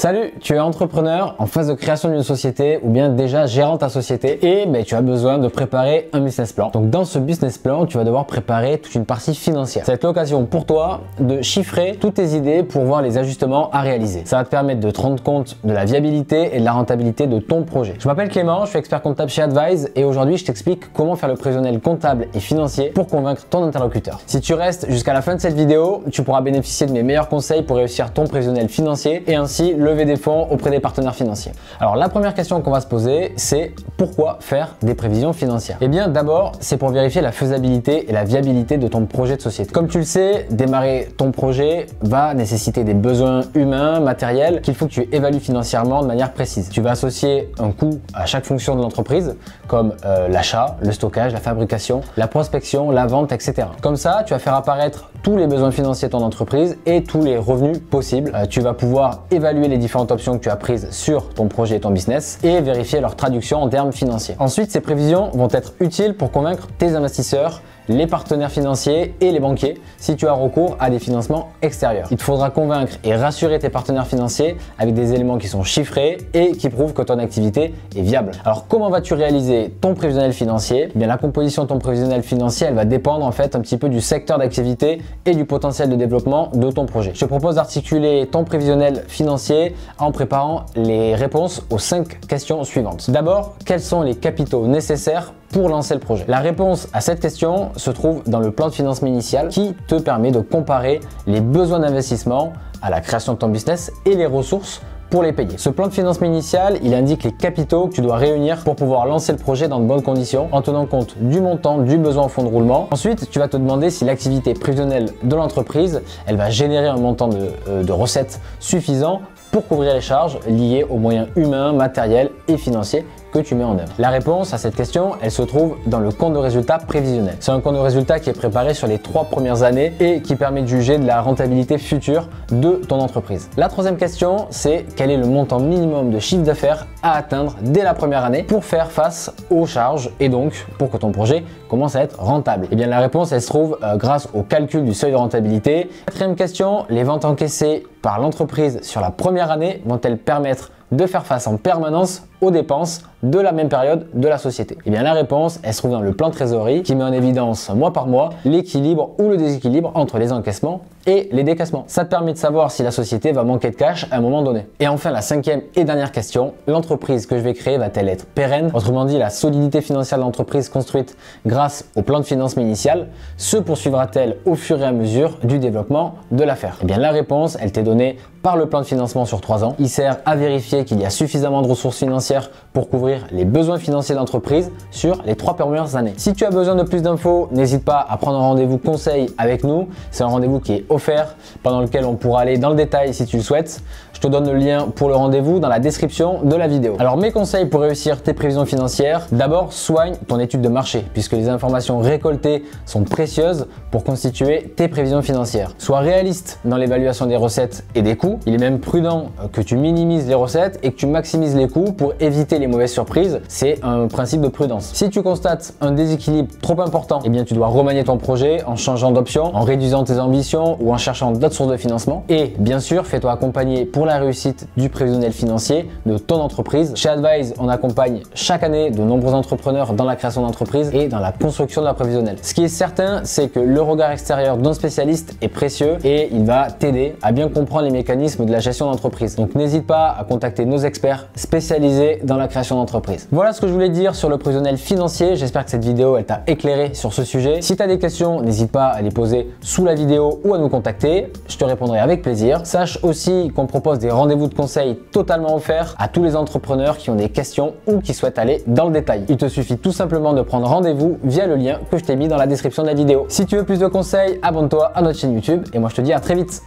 Salut, tu es entrepreneur en phase de création d'une société ou bien déjà gérant ta société et tu as besoin de préparer un business plan. Donc dans ce business plan, tu vas devoir préparer toute une partie financière. Ça va être l'occasion pour toi de chiffrer toutes tes idées pour voir les ajustements à réaliser. Ça va te permettre de te rendre compte de la viabilité et de la rentabilité de ton projet. Je m'appelle Clément, je suis expert comptable chez Advise et aujourd'hui je t'explique comment faire le prévisionnel comptable et financier pour convaincre ton interlocuteur. Si tu restes jusqu'à la fin de cette vidéo, tu pourras bénéficier de mes meilleurs conseils pour réussir ton prévisionnel financier et ainsi lever des fonds auprès des partenaires financiers. Alors la première question qu'on va se poser, c'est pourquoi faire des prévisions financières? Eh bien d'abord, c'est pour vérifier la faisabilité et la viabilité de ton projet de société. Comme tu le sais, démarrer ton projet va nécessiter des besoins humains, matériels, qu'il faut que tu évalues financièrement de manière précise. Tu vas associer un coût à chaque fonction de l'entreprise, comme l'achat, le stockage, la fabrication, la prospection, la vente, etc. Comme ça, tu vas faire apparaître tous les besoins financiers de ton entreprise et tous les revenus possibles. Tu vas pouvoir évaluer les différentes options que tu as prises sur ton projet et ton business et vérifier leur traduction en termes financiers. Ensuite, ces prévisions vont être utiles pour convaincre tes investisseurs, les partenaires financiers et les banquiers si tu as recours à des financements extérieurs. Il te faudra convaincre et rassurer tes partenaires financiers avec des éléments qui sont chiffrés et qui prouvent que ton activité est viable. Alors comment vas-tu réaliser ton prévisionnel financier? Eh bien, la composition de ton prévisionnel financier, elle va dépendre en fait un petit peu du secteur d'activité et du potentiel de développement de ton projet. Je te propose d'articuler ton prévisionnel financier en préparant les réponses aux 5 questions suivantes. D'abord, quels sont les capitaux nécessaires pour lancer le projet? La réponse à cette question se trouve dans le plan de financement initial qui te permet de comparer les besoins d'investissement à la création de ton business et les ressources pour les payer. Ce plan de financement initial, il indique les capitaux que tu dois réunir pour pouvoir lancer le projet dans de bonnes conditions en tenant compte du montant, du besoin en fonds de roulement. Ensuite, tu vas te demander si l'activité prévisionnelle de l'entreprise, elle va générer un montant de recettes suffisant pour couvrir les charges liées aux moyens humains, matériels et financiers que tu mets en œuvre. La réponse à cette question, elle se trouve dans le compte de résultat prévisionnel. C'est un compte de résultat qui est préparé sur les 3 premières années et qui permet de juger de la rentabilité future de ton entreprise. La troisième question, c'est quel est le montant minimum de chiffre d'affaires à atteindre dès la première année pour faire face aux charges et donc pour que ton projet commence à être rentable. Eh bien la réponse, elle se trouve grâce au calcul du seuil de rentabilité. Quatrième question, les ventes encaissées par l'entreprise sur la première année vont-elles permettre de faire face en permanence aux dépenses de la même période de la société? Eh bien la réponse, elle se trouve dans le plan de trésorerie qui met en évidence mois par mois l'équilibre ou le déséquilibre entre les encaissements et les décaissements. Ça te permet de savoir si la société va manquer de cash à un moment donné. Et enfin la cinquième et dernière question, l'entreprise que je vais créer va-t-elle être pérenne? Autrement dit, la solidité financière de l'entreprise construite grâce au plan de financement initial se poursuivra-t-elle au fur et à mesure du développement de l'affaire? Eh bien la réponse, elle t'est donnée par le plan de financement sur 3 ans. Il sert à vérifier qu'il y a suffisamment de ressources financières pour couvrir les besoins financiers de l'entreprise sur les 3 premières années. Si tu as besoin de plus d'infos, n'hésite pas à prendre un rendez-vous conseil avec nous. C'est un rendez-vous qui est offert pendant lequel on pourra aller dans le détail si tu le souhaites. Je te donne le lien pour le rendez-vous dans la description de la vidéo. Alors mes conseils pour réussir tes prévisions financières, d'abord soigne ton étude de marché puisque les informations récoltées sont précieuses pour constituer tes prévisions financières. Sois réaliste dans l'évaluation des recettes et des coûts. Il est même prudent que tu minimises les recettes et que tu maximises les coûts pour éviter les mauvaises surprises. C'est un principe de prudence. Si tu constates un déséquilibre trop important, eh bien tu dois remanier ton projet en changeant d'option, en réduisant tes ambitions ou en cherchant d'autres sources de financement. Et bien sûr, fais-toi accompagner pour la réussite du prévisionnel financier de ton entreprise. Chez Advise, on accompagne chaque année de nombreux entrepreneurs dans la création d'entreprise et dans la construction de la prévisionnelle. Ce qui est certain, c'est que le regard extérieur d'un spécialiste est précieux et il va t'aider à bien comprendre les mécanismes de la gestion d'entreprise. Donc n'hésite pas à contacter nos experts spécialisés dans la création d'entreprise. Voilà ce que je voulais dire sur le prévisionnel financier. J'espère que cette vidéo elle t'a éclairé sur ce sujet. Si tu as des questions, n'hésite pas à les poser sous la vidéo ou à nous contacter. Je te répondrai avec plaisir. Sache aussi qu'on propose des rendez-vous de conseil totalement offerts à tous les entrepreneurs qui ont des questions ou qui souhaitent aller dans le détail. Il te suffit tout simplement de prendre rendez-vous via le lien que je t'ai mis dans la description de la vidéo. Si tu veux plus de conseils, abonne-toi à notre chaîne YouTube et moi je te dis à très vite.